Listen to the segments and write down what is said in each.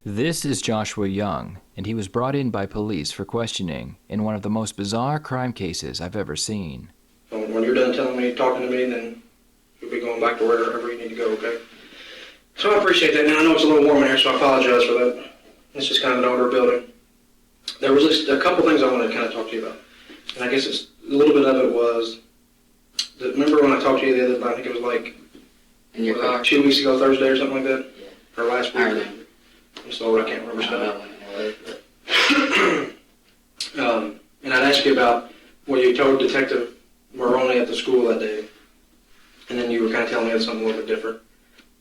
This is Joshua Young, and he was brought in by police for questioning in one of the most bizarre crime cases I've ever seen. So when you're done talking to me, then you'll be going back to wherever you need to go, okay? So I appreciate that. Now I know it's a little warm in here, so I apologize for that. It's just kind of an older building. There was just a couple things I wanted to kind of talk to you about. And I guess it's a little bit of it was, remember when I talked to you the other time, I think it was like, In your car? 2 weeks ago, Thursday or something like that? Yeah. Or last week? I remember. I'm so old, I can't remember I don't stuff. know when it was, but And I'd ask you about what you told Detective Maroney at the school that day. And then you were kind of telling me something a little bit different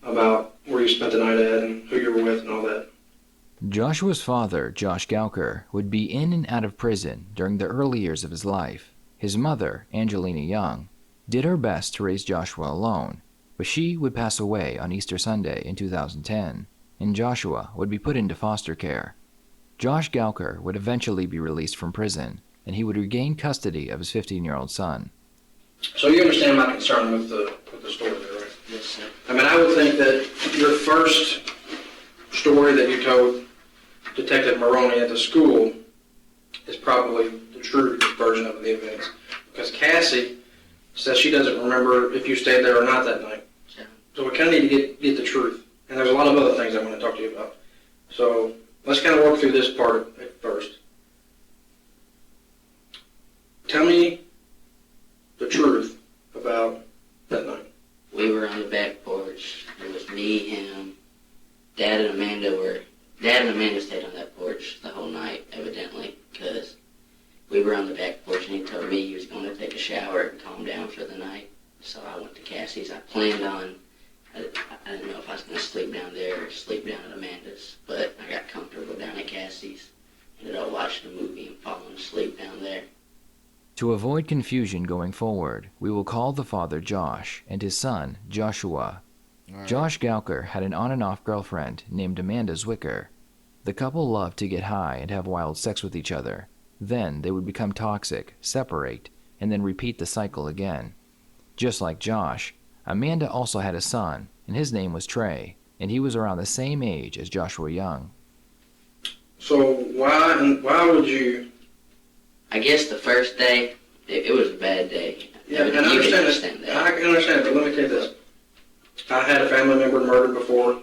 about where you spent the night at and who you were with and all that. Joshua's father, Josh Gouker, would be in and out of prison during the early years of his life. His mother, Angelina Young, did her best to raise Joshua alone, but she would pass away on Easter Sunday in 2010, and Joshua would be put into foster care. Josh Gouker would eventually be released from prison, and he would regain custody of his 15-year-old son. So you understand my concern with the story there, right? yes, sir. I mean, I would think that your first story that you told Detective Maroney at the school is probably the true version of the events. Because Cassie says she doesn't remember if you stayed there or not that night. Yeah. So we kind of need to get the truth. And there's a lot of other things I want to talk to you about. So let's kind of work through this part at first. Tell me the truth about that night. We were on the back porch. It was me, him, Dad and Amanda stayed on that porch the whole night, evidently, because we were on the back porch and he told me he was going to take a shower and calm down for the night. So I went to Cassie's. I planned on, I didn't know if I was going to sleep down there or sleep down at Amanda's, but I got comfortable down at Cassie's. Ended up watching a movie and falling asleep down there. To avoid confusion going forward, we will call the father Josh and his son Joshua. Right. Josh Gouker had an on-and-off girlfriend named Amanda Zwicker. The couple loved to get high and have wild sex with each other. Then they would become toxic, separate, and then repeat the cycle again. Just like Josh, Amanda also had a son, and his name was Trey, and he was around the same age as Joshua Young. So why would you... I guess the first day, it was a bad day. Yeah, and I You can understand that. I can understand, but let me tell you this. I had a family member murdered before,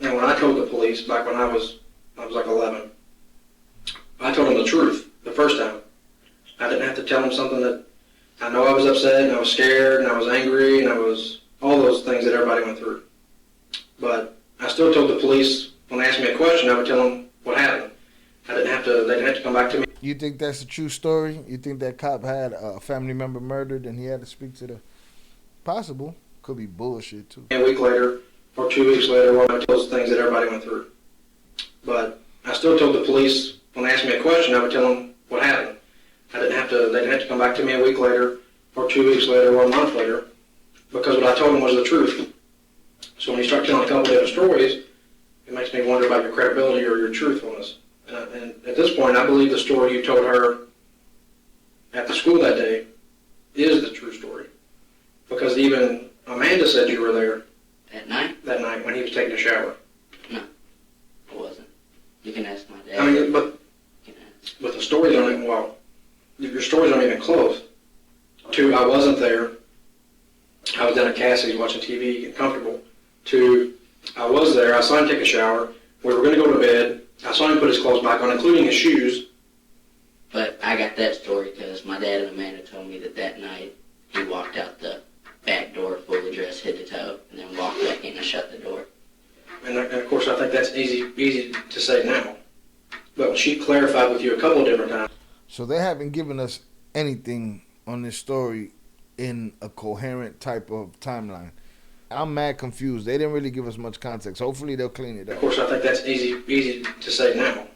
and when I told the police, back when I was like 11, I told them the truth the first time. I didn't have to tell them something that I know I was upset, and I was scared, and I was angry, and I was all those things that everybody went through. But I still told the police, when they asked me a question, I would tell them what happened. They didn't have to come back to me. You think that's a true story? You think that cop had a family member murdered and he had to speak to the... Possible. Could be bullshit, too. A week later, or 2 weeks later, when I told those things that everybody went through. But I still told the police, when they asked me a question, I would tell them what happened. They didn't have to come back to me a week later, or 2 weeks later, or a month later, because what I told them was the truth. So when you start telling a couple different stories, it makes me wonder about your credibility or your truthfulness. And at this point, I believe the story you told her at the school that day is the true story. Because even Amanda said you were there That night? that night when he was taking a shower. No, I wasn't. You can ask my dad. I mean, but You can ask. the stories aren't even, well, your stories aren't even close. To, I wasn't there. I was down at Cassie's watching TV, getting comfortable. To, I was there. I saw him take a shower. We were going to go to bed. I saw him put his clothes back on, including his shoes. But I got that story because my dad and Amanda told me that night he walked out the back door fully dressed head to toe and then walked back in and shut the door. And of course, I think that's easy to say now. But when she clarified with you a couple of different times. So they haven't given us anything on this story in a coherent type of timeline. I'm mad confused. They didn't really give us much context. Hopefully they'll clean it Of up. course, I think that's easy to say now.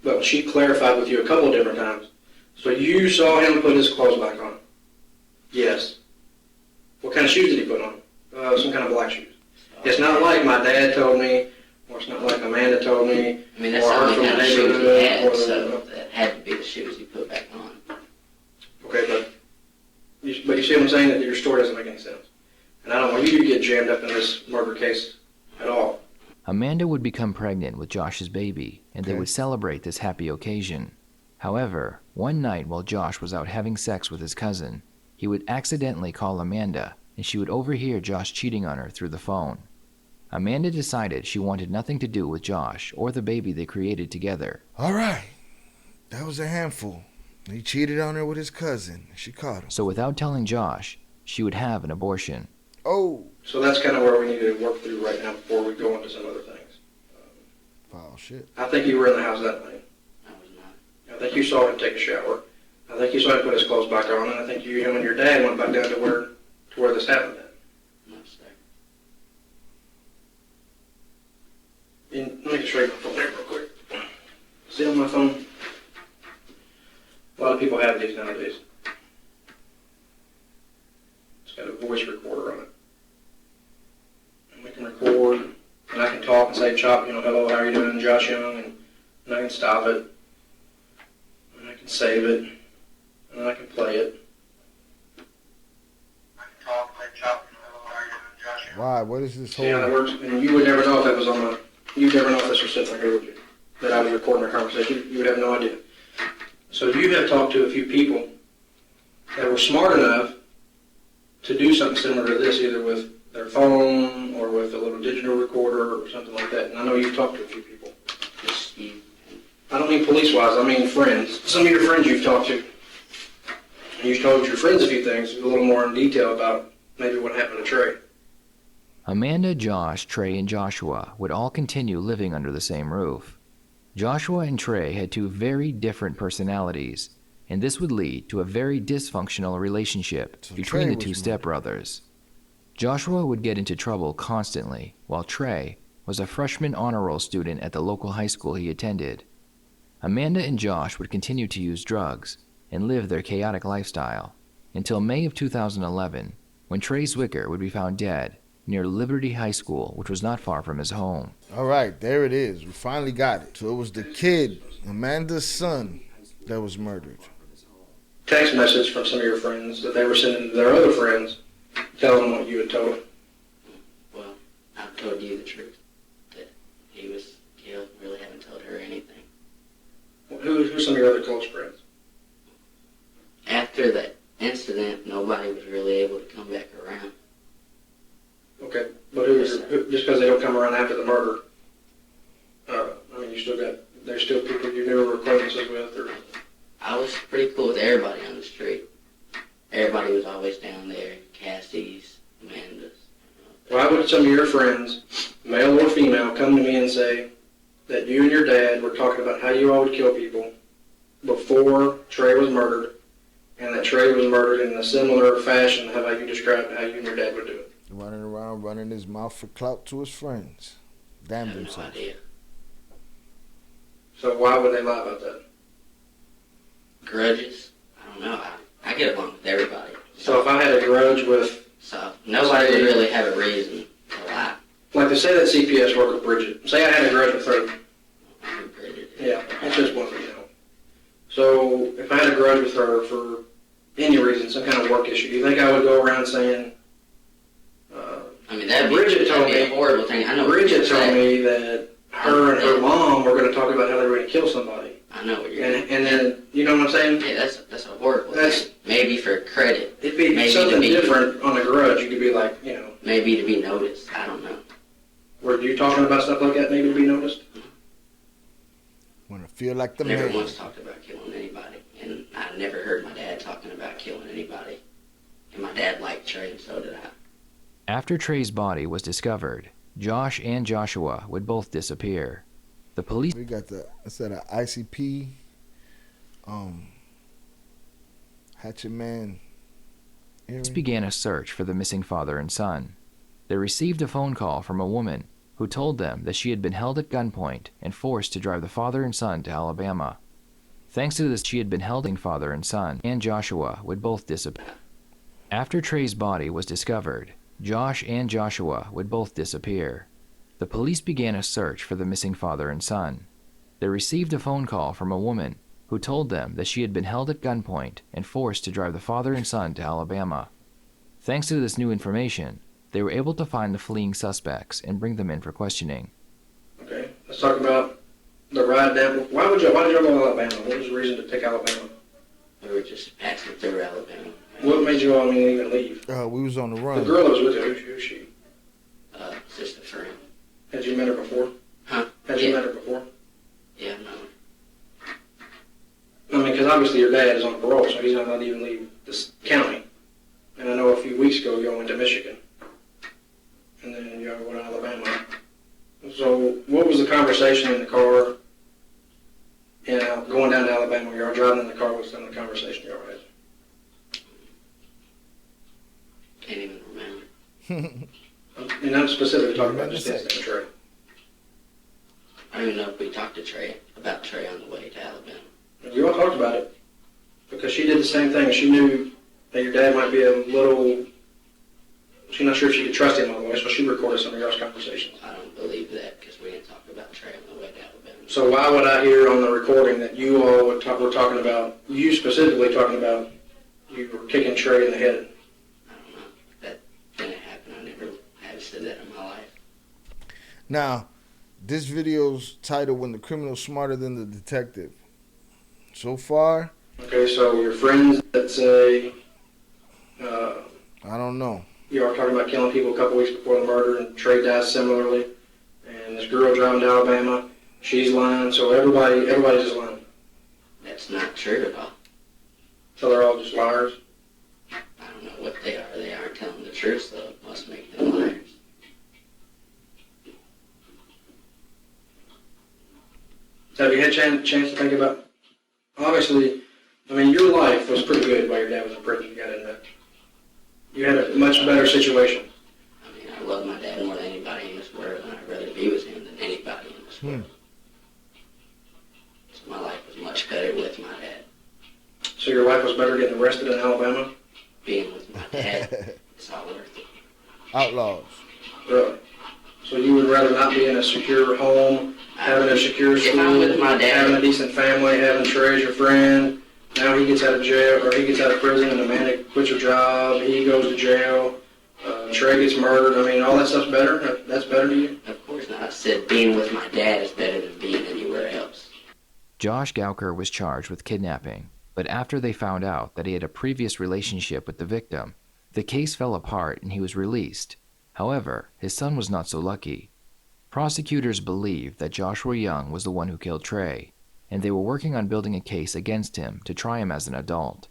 But when she clarified with you a couple of different times. So you saw him put his clothes back on? Yes. What kind of shoes did he put on? Some kind of black shoes. It's not like my dad told me, or it's not like Amanda told me. I mean, that's the or only from kind of the shoes he neighborhood, had, or so that had to be the shoes he put back on. Okay, but you see what I'm saying? That your story doesn't make any sense. And I don't want you to get jammed up in this murder case at all. Amanda would become pregnant with Josh's baby, and they Okay. would celebrate this happy occasion. However, one night while Josh was out having sex with his cousin, he would accidentally call Amanda, and she would overhear Josh cheating on her through the phone. Amanda decided she wanted nothing to do with Josh or the baby they created together. All right. That was a handful. He cheated on her with his cousin. She caught him. So without telling Josh, she would have an abortion. Oh. So that's kind of where we need to work through right now before we go into some other things. Foul shit. I think you were in the house that night. I was not. I think you saw him take a shower. I think you saw him put his clothes back on, and I think him and your dad went back down to where this happened at. No, sir. And let me just read my phone here real quick. See on my phone? A lot of people have these nowadays. It's got a voice recorder on it. And we can record, and I can talk and say, Chop, hello, how are you doing, Josh Young? And I can stop it. And I can save it. And I can play it. I can talk, say, Chop, hello, how are you doing, Josh Young? Why? What is this whole... See how that works? And you would never know if that was on the... You'd never know if this was sitting right here with you. That I was recording our conversation. You would have no idea. So you have talked to a few people that were smart enough to do something similar to this, either with their phone or with a little digital recorder or something like that. And I know you've talked to a few people. Just you. I don't mean police-wise, I mean friends. Some of your friends you've talked to. And you've told your friends a few things, a little more in detail about maybe what happened to Trey. Amanda, Josh, Trey, and Joshua would all continue living under the same roof. Joshua and Trey had two very different personalities, and this would lead to a very dysfunctional relationship between Trey the two was stepbrothers. Joshua would get into trouble constantly, while Trey was a freshman honor roll student at the local high school he attended. Amanda and Josh would continue to use drugs and live their chaotic lifestyle until May of 2011, when Trey Zwicker would be found dead near Liberty High School, which was not far from his home. All right, there it is. We finally got it. So it was the kid, Amanda's son, that was murdered. Text message from some of your friends that they were sending to their other friends, telling them what you had told them. Well, I've told you the truth. That he was killed. Really haven't told her anything. Who's some of your other close friends? After that incident, nobody was really able to come back around. Okay, but just because they don't come around after the murder, I mean, there's still people you knew or were acquaintances with, or... I was pretty cool with everybody on the street. Everybody was always down there. Cassie's, Amanda's. Why would some of your friends, male or female, come to me and say that you and your dad were talking about how you all would kill people before Trey was murdered, and that Trey was murdered in a similar fashion how you described how you and your dad would do it? Running around, running his mouth for clout to his friends. I Damn have no himself. idea. So why would they lie about that? Grudges? I don't know. I get along with everybody. So if I had a grudge with, So nobody would really have a reason to lie. like to say that CPS worker Bridget, say I had a grudge with her. I'm Bridget. Yeah, that's just one thing. So if I had a grudge with her for any reason, some kind of work issue, do you think I would go around saying, I mean, that'd Bridget told be me- a horrible thing. I know what Bridget you're told saying. me that her and her mom were going to talk about how they were going to kill somebody. I know what you're And then, you know what I'm saying? Yeah, that's a horrible That's- thing. Maybe for credit. It'd be Maybe something to be- different on a grudge. You could be like, Maybe to be noticed. I don't know. were you talking about stuff like that maybe to be noticed? Want to feel like the Never man. once talked about killing anybody. And I never heard my dad talking about killing anybody. And my dad liked Trey, and so did I. After Trey's body was discovered, Josh and Joshua would both disappear. The police We got instead of ICP, Hatchet Man. Hearing. began a search for the missing father and son. They received a phone call from a woman who told them that she had been held at gunpoint and forced to drive the father and son to Alabama. Thanks to this, she had been held, father and son, and Joshua would both disappear. After Trey's body was discovered, Josh and Joshua would both disappear. The police began a search for the missing father and son. They received a phone call from a woman who told them that she had been held at gunpoint and forced to drive the father and son to Alabama. Thanks to this new information, they were able to find the fleeing suspects and bring them in for questioning. let's talk about the ride down. Why did y'all go to Alabama? What was the reason to pick Alabama? We were just passing through Alabama. What made you all even leave? We was on the run. The girl that was with you, who's she? Just a friend. Had you met her before? Huh? Had you met her before? Yeah, no. I mean, because obviously your dad is on parole, so he's not allowed to even leave this county. And I know a few weeks ago y'all went to Michigan. And then y'all went to Alabama. So what was the conversation in the car? Going down to Alabama, y'all driving in the car, what's the conversation y'all had? Can't even remember. And I'm specifically talking about just incident, Trey. I don't even know if we talked to Trey about Trey on the way to Alabama. You all talked about it because she did the same thing. She knew that your dad might be a little. She's not sure if she could trust him all the way, so she recorded some of y'all's conversations. I don't believe that because we didn't talk about Trey on the way to Alabama. So why would I hear on the recording that you all were talking about, you specifically talking about, you were kicking Trey in the head? I don't know. That didn't happen. I never have said that in my life. Now, this video's titled "When the Criminal's Smarter Than the Detective." So far, Okay, so your friends that say I don't know. you are talking about killing people a couple weeks before the murder, and Trey dies similarly, and this girl driving to Alabama, she's lying, so everybody's just lying. That's not true at all. So they're all just liars. I don't know what they are. They aren't telling the truth, so it must make them liars. So have you had a chance to think about, obviously, I mean, your life was pretty good while your dad was in prison, you got to admit. You had a much better situation. I mean, I love my dad more than anybody in this world, and I'd rather be with him than anybody in this world. So my life was much better with my dad. So your life was better getting arrested in Alabama? Being with my dad, it's all worth it. Outlaws. Really? So you would rather not be in a secure home, having a secure If I'm with school, my dad, having a decent family, having Trey as your friend, now he gets out of jail, or he gets out of prison, and Amanda quits her job, he goes to jail, Trey gets murdered, I mean, all that stuff's better? That's better to you? of course not. I said being with my dad is better than being anywhere else. Josh Gouker was charged with kidnapping, but after they found out that he had a previous relationship with the victim, the case fell apart and he was released. However, his son was not so lucky. Prosecutors believed that Joshua Young was the one who killed Trey, and they were working on building a case against him to try him as an adult.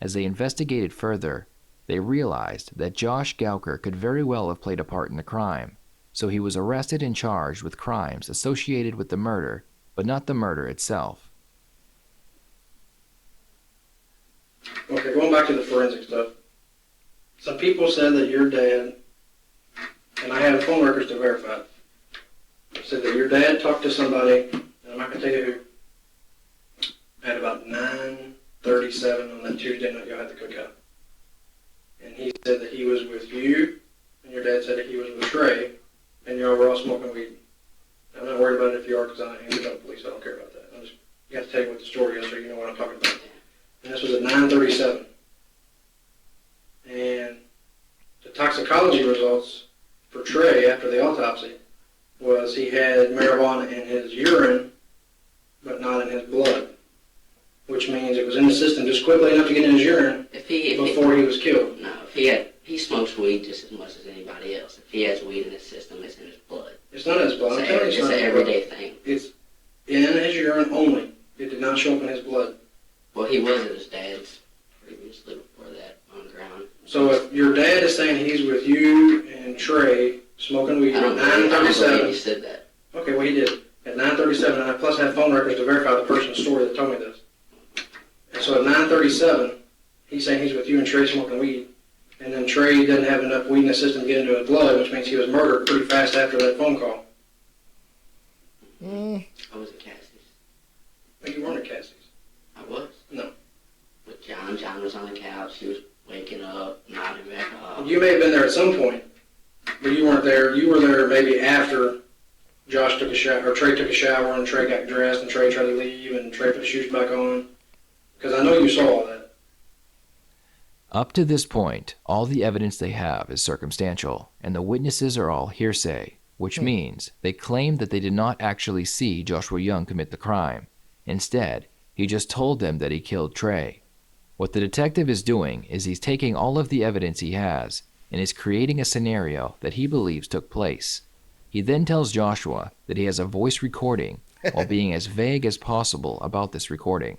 As they investigated further, they realized that Josh Gouker could very well have played a part in the crime, so he was arrested and charged with crimes associated with the murder, but not the murder itself. Okay, going back to the forensic stuff. Some people said that your dad, and I have phone records to verify it, said that your dad talked to somebody, and I'm not going to tell you who, at about 9:37 on that Tuesday night y'all had the cookout. And he said that he was with you, and your dad said that he was with Trey, and y'all were all smoking weed. I'm not worried about it if you are, because I ain't the police, I don't care about that. You have to tell you what the story is so you know what I'm talking about. And this was at 9:37. And the toxicology results for Trey after the autopsy was he had marijuana in his urine, but not in his blood, which means it was in the system just quickly enough to get in his urine before he was killed. No, he smokes weed just as much as anybody else. If he has weed in his system, it's in his blood. It's not in his blood. It's an everyday thing. It's in his urine only. It did not show up in his blood. Well, he was at his dad's previously before that on the ground. So if your dad is saying he's with you and Trey smoking weed I at don't believe 9:37. he said that. Okay, well he did. At 9:37, and I plus have phone records to verify the person's story that told me this. And so at 9:37, he's saying he's with you and Trey smoking weed. And then Trey doesn't have enough weed in his system to get into his blood, which means he was murdered pretty fast after that phone call. I was at Cassie's. But you weren't at Cassie's. I was. No. With John. John was on the couch. He was waking up, nodding back off. You may have been there at some point, but you weren't there. You were there maybe after Josh took a shower, or Trey took a shower, and Trey got dressed, and Trey tried to leave, and Trey put his shoes back on. Because I know you saw all that. Up to this point, all the evidence they have is circumstantial, and the witnesses are all hearsay. which means they claimed that they did not actually see Joshua Young commit the crime. Instead, he just told them that he killed Trey. What the detective is doing is he's taking all of the evidence he has and is creating a scenario that he believes took place. He then tells Joshua that he has a voice recording while being as vague as possible about this recording.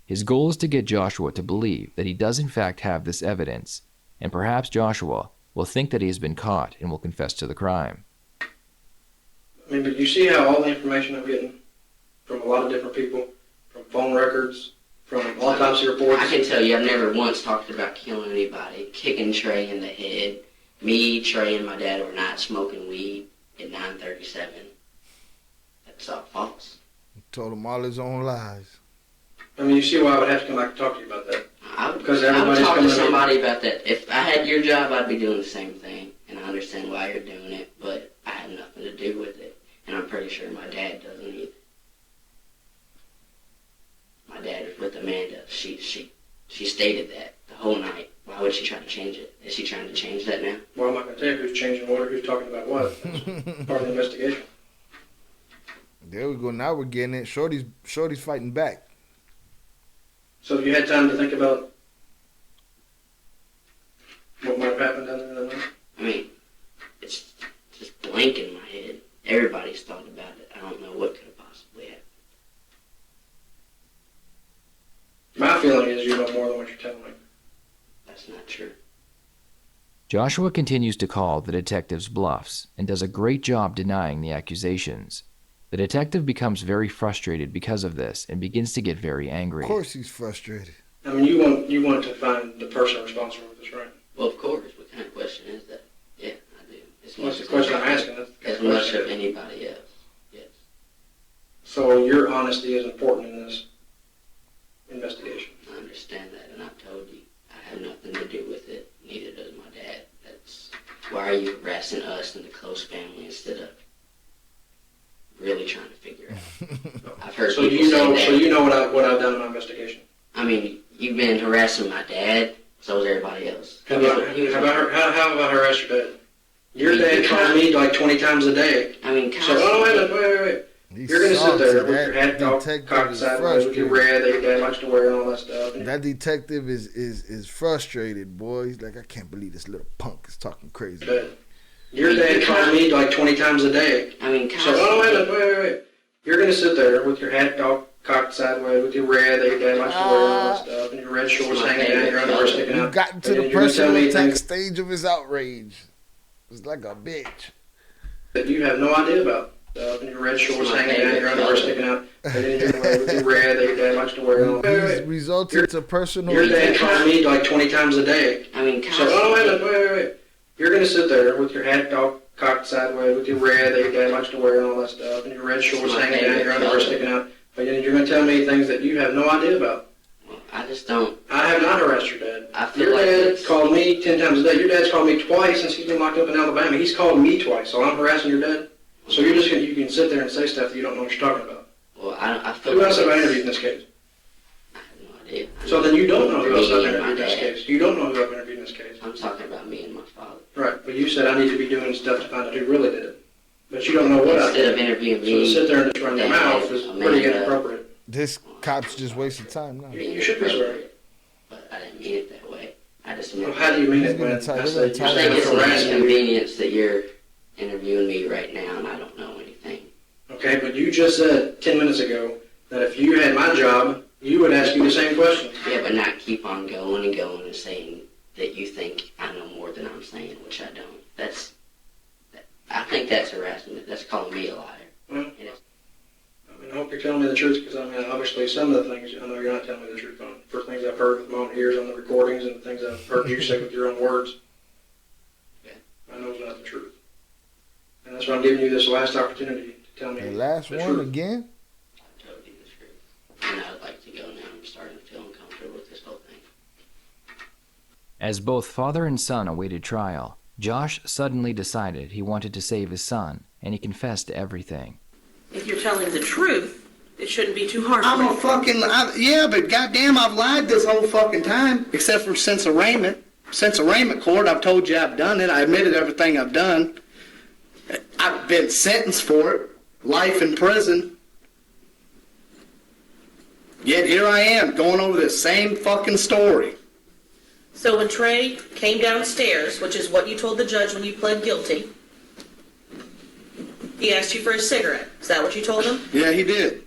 His goal is to get Joshua to believe that he does in fact have this evidence, and perhaps Joshua will think that he has been caught and will confess to the crime. I mean, but you see how all the information I'm getting from a lot of different people, from phone records, from autopsy reports. I can tell you I've never once talked about killing anybody, kicking Trey in the head. Me, Trey, and my dad were not smoking weed at 9:37. That's all false. He told him all his own lies. I mean, you see why I would have to come back and talk to you about that. Because I would everybody's talk to coming to me. somebody about that. If I had your job, I'd be doing the same thing. And I understand why you're doing it, but I have nothing to do with it. And I'm pretty sure my dad doesn't either. My dad was with Amanda. She stated that the whole night. Why would she try to change it? Is she trying to change that now? Well, I'm not going to tell you who's changing what or who's talking about what. That's part of the investigation. There we go. Now we're getting it. Shorty's fighting back. So have you had time to think about what might have happened down there that night? I mean, it's just blank in my head. Everybody's thought about it. I don't know what could have possibly happened. My feeling is you know more than what you're telling me. That's not true. Joshua continues to call the detective's bluffs and does a great job denying the accusations. The detective becomes very frustrated because of this and begins to get very angry. Of course he's frustrated. I mean, you want to find the person responsible for this, right? Well, of course. What kind of question is that? Yeah, I do. That's the question I'm asking. That's the As question. much of anybody else. Yes. So your honesty is important in this investigation. I understand that, and I've told you I have nothing to do with it. Neither does my dad. That's why are you harassing us and the close family instead of really trying to figure out? I've heard So people you say know, that. so you know what I've done in my investigation. I mean, you've been harassing my dad. So is everybody else. How have I harassed your dad? Your dad calls me like 20 times a day. I mean, So, wait. You're going to sit there with your head cocked sideways with your red that your dad likes to wear and all that stuff. That detective is frustrated, boy. He's like, I can't believe this little punk is talking crazy. Your dad calls me like 20 times a day. I mean, So, wait. You're going to sit there with your head cocked sideways with your red that your dad likes to wear and all that stuff, and your red shorts hanging down, your underwear sticking out. You've gotten to the And you're gonna tell me personal attack things stage of his outrage. It's like a bitch. that you have no idea about. And your red shorts hanging down, your underwear sticking out, and then you're with your red that your dad likes to wear. And all that. He's resulted to personal Your dad attack. calls me like 20 times a day. I mean, So, wait. You're going to sit there with your head cocked sideways with your red that your dad likes to wear and all that stuff, and your red shorts hanging down, your underwear sticking out. But then you're going to tell me things that you have no idea about. Well, I just don't. I have not harassed your dad. I feel Your like dad it's- called me 10 times a day. Your dad's called me twice since he's been locked up in Alabama. He's called me twice, so I'm harassing your dad? So you're just you can sit there and say stuff that you don't know what you're talking about. Well, I feel Who like else have I it's- interviewed in this case? I have no idea. So then you don't know who else I've Me and my interviewed in this dad. case. You don't know who I've interviewed in this case. I'm talking about me and my father. Right, but you said I need to be doing stuff to find out who really did it. But you don't know what I Instead of did. interviewing So to me, sit there and just run your Dad, mouth is Amanda, pretty inappropriate. This cop's just wasting time now. You should be swearing. but I didn't mean it that way. I just Well, meant how do you mean He's it when I gonna tell- say they're you're gonna I tell think it's an harassing me? inconvenience that you're interviewing me right now and I don't know anything. Okay, but you just said 10 minutes ago that if you had my job, you would ask you the same question. Yeah, but not keep on going and going and saying that you think I know more than I'm saying, which I don't. I think that's harassment. That's calling me a liar. Well, It is. I mean, I hope you're telling me the truth, because I mean, obviously some of the things I know you're not telling me the truth on. For things I've heard with my own ears on the recordings and things I've heard you say with your own words. Yeah. I know it's not the truth. And that's why I'm giving you this last opportunity to tell me The last the one truth. again? I told you the truth. And I'd like to go now. I'm starting to feel uncomfortable with this whole thing. As both father and son awaited trial, Josh suddenly decided he wanted to save his son, and he confessed to everything. If you're telling the truth, it shouldn't be too hard I'm for a you. fucking, yeah, but goddamn, I've lied this whole fucking time, except for sense arraignment. Sense arraignment court, I've told you I've done it. I admitted everything I've done. I've been sentenced for it, life in prison. Yet here I am, going over the same fucking story. So when Trey came downstairs, which is what you told the judge when you pled guilty, he asked you for a cigarette. Is that what you told him? Yeah, he did.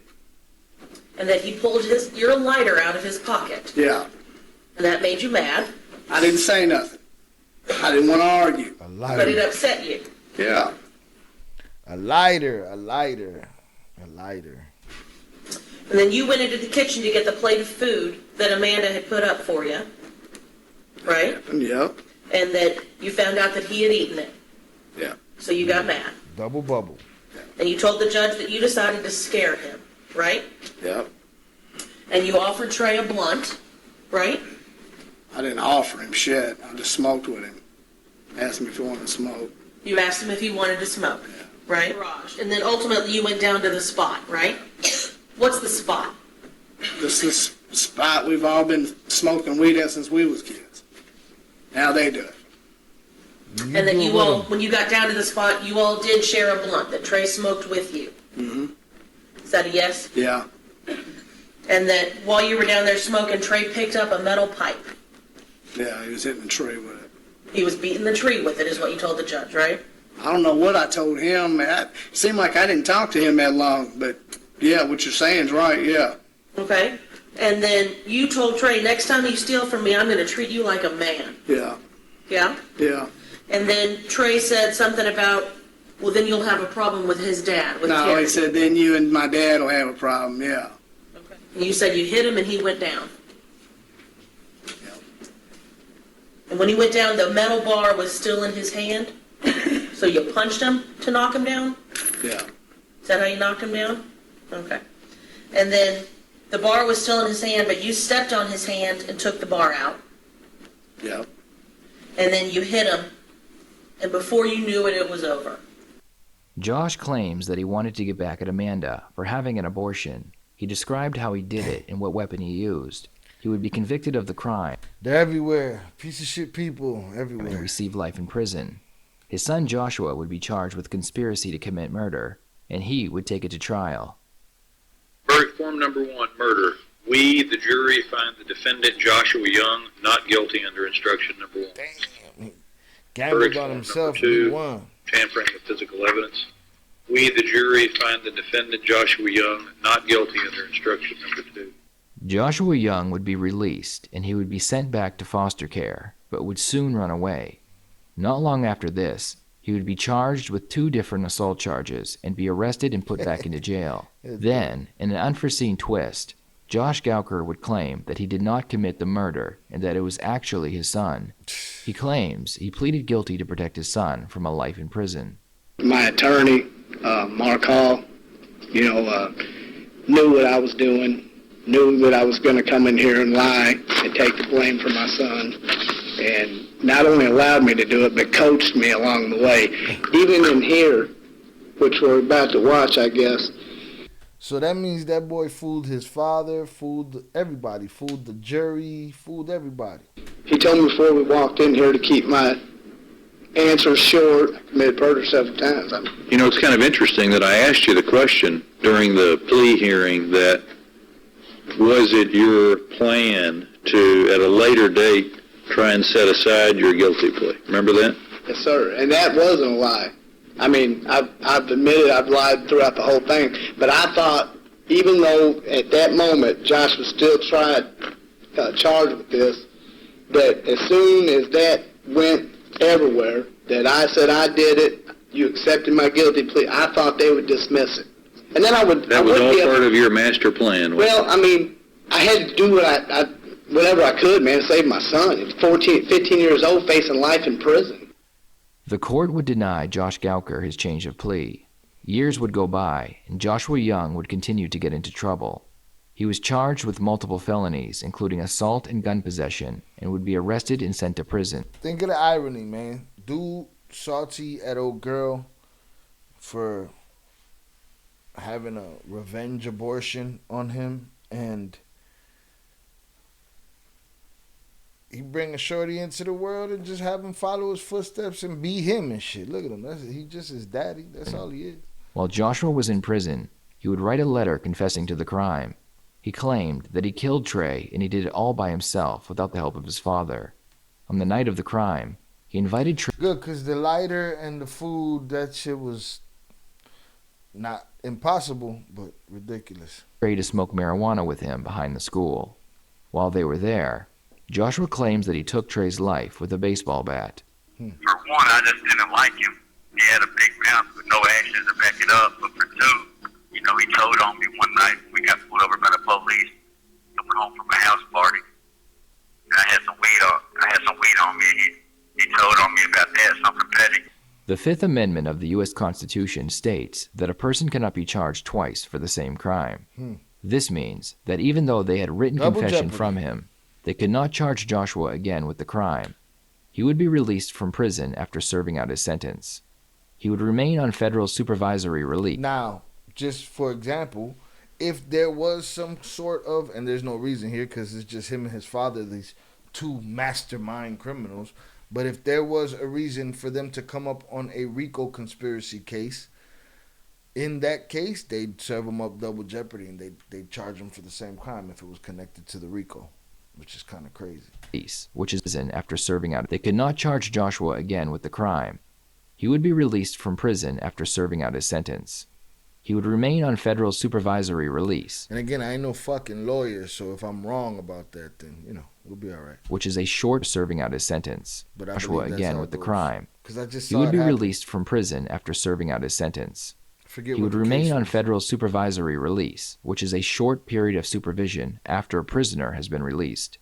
And that he pulled your lighter out of his pocket. Yeah. And that made you mad. I didn't say nothing. I didn't want to argue. A lighter. But it upset you. Yeah. A lighter. A lighter. A lighter. And then you went into the kitchen to get the plate of food that Amanda had put up for you. Right? Yep. And that you found out that he had eaten it. Yeah. So you got mad. Double bubble. And you told the judge that you decided to scare him. Right? Yep. And you offered Trey a blunt. Right? I didn't offer him shit. I just smoked with him. Asked him if he wanted to smoke. You asked him if he wanted to smoke. Right? And then ultimately you went down to the spot. Right? What's the spot? This is the spot we've all been smoking weed at since we was kids. Now they do it. And then you all, when you got down to the spot, you all did share a blunt that Trey smoked with you. Mm-hmm. Is that a yes? Yeah. And that while you were down there smoking, Trey picked up a metal pipe. Yeah, he was hitting the tree with it. He was beating the tree with it, is what you told the judge, right? I don't know what I told him. It seemed like I didn't talk to him that long, but yeah, what you're saying is right, yeah. Okay. And then you told Trey, next time you steal from me, I'm going to treat you like a man. Yeah. Yeah? Yeah. And then Trey said something about, well, then you'll have a problem with his dad, with No, Terry. he said, then you and my dad will have a problem, yeah. Okay. And you said you hit him and he went down. Yeah. And when he went down, the metal bar was still in his hand? So you punched him to knock him down? Yeah. Is that how you knocked him down? Okay. And then the bar was still in his hand, but you stepped on his hand and took the bar out. Yeah. And then you hit him, and before you knew it, it was over. Josh claims that he wanted to get back at Amanda for having an abortion. He described how he did it and what weapon he used. He would be convicted of the crime They're everywhere. Piece of shit people and everywhere. receive life in prison. His son Joshua would be charged with conspiracy to commit murder, and he would take it to trial. Verdict form number 1, murder. We, the jury, find the defendant Joshua Young not guilty under instruction number 1. Damn. He gambled Verdict on form himself. number 2, He won. tampering with physical evidence. We, the jury, find the defendant Joshua Young not guilty under instruction number 2. Joshua Young would be released, and he would be sent back to foster care, but would soon run away. Not long after this, he would be charged with 2 different assault charges and be arrested and put back into jail. Then, in an unforeseen twist, Josh Gouker would claim that he did not commit the murder and that it was actually his son. He claims he pleaded guilty to protect his son from a life in prison. My attorney, Mark Hall, knew what I was doing, knew that I was going to come in here and lie and take the blame for my son, and not only allowed me to do it, but coached me along the way. Even in here, which we're about to watch, I guess. So that means that boy fooled his father, fooled everybody, fooled the jury, fooled everybody. He told me before we walked in here to keep my answers short. I committed murder several times. You know, it's kind of interesting that I asked you the question during the plea hearing that was it your plan to, at a later date, try and set aside your guilty plea? Remember that? Yes, sir. And that wasn't a lie. I mean, I've admitted I've lied throughout the whole thing, but I thought, even though at that moment Josh was still charged with this, that as soon as that went everywhere, that I said I did it, you accepted my guilty plea, I thought they would dismiss it. And then I would... That was all part of your master plan. Well, I mean, I had to do whatever I could, man, to save my son. He's 15 years old, facing life in prison. The court would deny Josh Gouker his change of plea. Years would go by, and Joshua Young would continue to get into trouble. He was charged with multiple felonies, including assault and gun possession, and would be arrested and sent to prison. Think of the irony, man. Dude salty at old girl for having a revenge abortion on him, and he bring a shorty into the world and just have him follow his footsteps and be him and shit. Look at him. He just his daddy. That's all he is. While Joshua was in prison, he would write a letter confessing to the crime. He claimed that he killed Trey and he did it all by himself without the help of his father. On the night of the crime, he invited Trey. Good, because the lighter and the food, that shit was not impossible, but ridiculous. To smoke marijuana with him behind the school. While they were there, Joshua claims that he took Trey's life with a baseball bat. For one, I just didn't like him. He had a big mouth with no actions to back it up. But for two, he told on me one night when we got pulled over by the police, coming home from a house party. And I had some weed on me, and he told on me about that, something petty. The Fifth Amendment of the U.S. Constitution states that a person cannot be charged twice for the same crime. This means that even though they had written confession from him, they could not charge Joshua again with the crime. He would be released from prison after serving out his sentence. He would remain on federal supervisory release. Now, just for example, if there was some sort of, and there's no reason here because it's just him and his father, these two mastermind criminals, but if there was a reason for them to come up on a RICO conspiracy case, in that case, they'd serve him up double jeopardy and they'd charge him for the same crime if it was connected to the RICO, which is kind of crazy. Which is after serving out. They could not charge Joshua again with the crime. He would be released from prison after serving out his sentence. He would remain on federal supervisory release. And again, I ain't no fucking lawyer, so if I'm wrong about that, then, we'll be all right. Which is a short serving out his sentence. But Joshua again with the crime. He would be released from prison after serving out his sentence. He would remain on federal supervisory release, which is a short period of supervision after a prisoner has been released.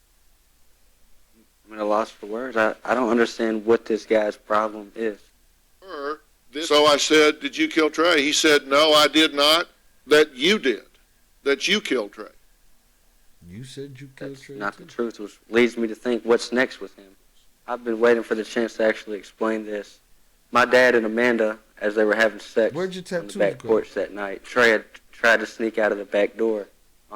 I'm at a loss for words. I don't understand what this guy's problem is. So I said, did you kill Trey? He said, no, I did not. That you did. That you killed Trey. You said you killed Trey? Not the truth, which leads me to think what's next with him. I've been waiting for the chance to actually explain this. My dad and Amanda, as they were having sex on the back porch that night, Trey had tried to sneak out of the back door.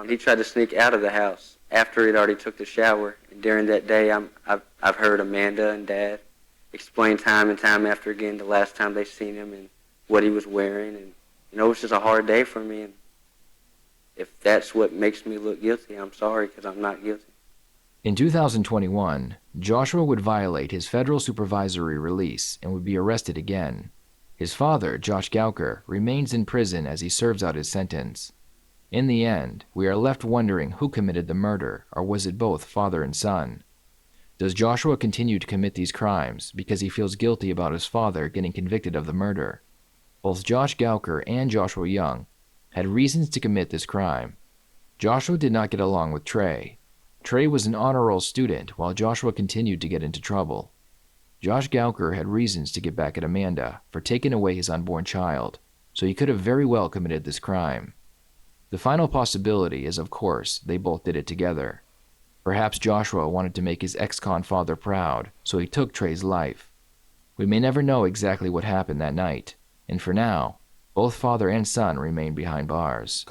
He tried to sneak out of the house after he'd already took the shower. And during that day, I've heard Amanda and Dad explain time and time after again the last time they seen him and what he was wearing. And, it was just a hard day for me. And if that's what makes me look guilty, I'm sorry, because I'm not guilty. In 2021, Joshua would violate his federal supervisory release and would be arrested again. His father, Josh Gouker, remains in prison as he serves out his sentence. In the end, we are left wondering who committed the murder, or was it both father and son? Does Joshua continue to commit these crimes because he feels guilty about his father getting convicted of the murder? Both Josh Gouker and Joshua Young had reasons to commit this crime. Joshua did not get along with Trey. Trey was an honor roll student while Joshua continued to get into trouble. Josh Gouker had reasons to get back at Amanda for taking away his unborn child, so he could have very well committed this crime. The final possibility is, of course, they both did it together. Perhaps Joshua wanted to make his ex-con father proud, so he took Trey's life. We may never know exactly what happened that night, and for now, both father and son remain behind bars.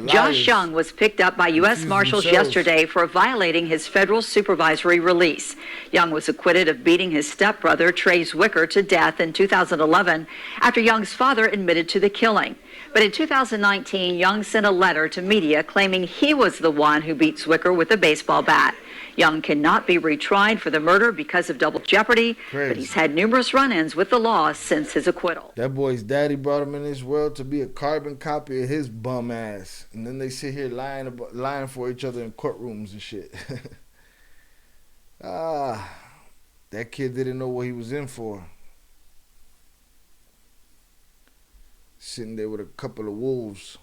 Josh Young was picked up by U.S. Marshals yesterday for violating his federal supervisory release. Young was acquitted of beating his stepbrother, Trey Zwicker, to death in 2011 after Young's father admitted to the killing. But in 2019, Young sent a letter to media claiming he was the one who beat Zwicker with a baseball bat. Young cannot be retried for the murder because of double jeopardy, but he's had numerous run-ins with the law since his acquittal. That boy's daddy brought him in this world to be a carbon copy of his bum ass. And then they sit here lying for each other in courtrooms and shit. That kid didn't know what he was in for. Sitting there with a couple of wolves.